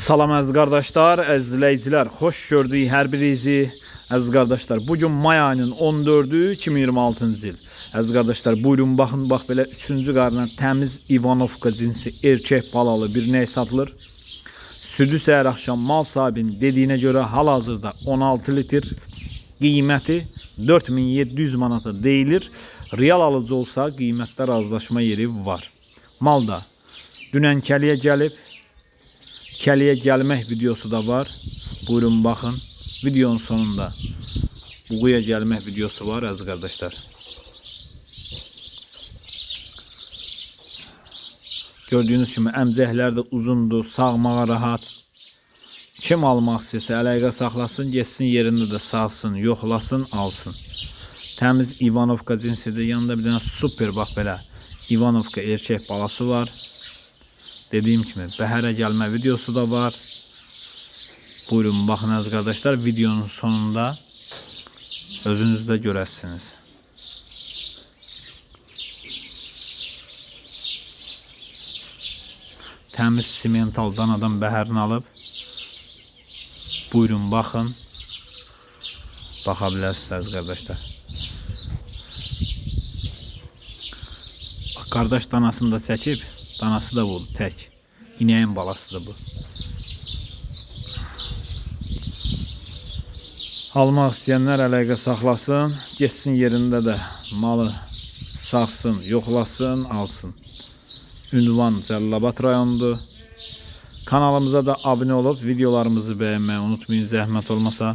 Salam əziz qardaşlar, əziz izləyicilər, xoş gördük hər birinizi. Əziz qardaşlar, bugün may ayının 14-ü 2026-cı il. Əziz qardaşlar, buyurun baxın, bax belə 3-cü qardan təmiz İvanovka cinsi erkək balalı bir ney satılır. Südü səhər axşam mal sahibinin dediyinə görə hal-hazırda 16 litr, qiyməti 4700 manata deyilir. Real alıcı olsa qiymətdə razılaşma yeri var. Malda dünən kəliyə gəlib. Kəliyə gəlmək videosu da var. Buyurun baxın. Videonun sonunda buğuya gəlmək videosu var əziz qardaşlar. Gördüyünüz kimi əmcəklər də uzundur, sağmağa rahat. Kim almaq istəyirsə əlaqə saxlasın, getsin yerində də sağsın, yoxlasın, alsın. Təmiz İvanovka cinsidir. Yanında bir dənə super bax belə İvanovka erkək balası var. Dediyim kimi bəhərə gəlmə videosu da var. Buyurun baxın əziz qardaşlar, videonun sonunda özünüz də görəsiniz. Təmiz simental danadan bəhərini alıb. Buyurun baxın. Baxa bilərsiniz əziz qardaşlar. Qardaş danasını da çəkib. Danası da bu tək. İnəyin balasıdır bu. Almaq istəyənlər əlaqə saxlasın. Getsin yerində də malı saxsın, yoxlasın, alsın. Ünvan Cəlilabad rayonudur. Kanalımıza da abunə olub videolarımızı bəyənməyi unutmayın, zəhmət olmasa.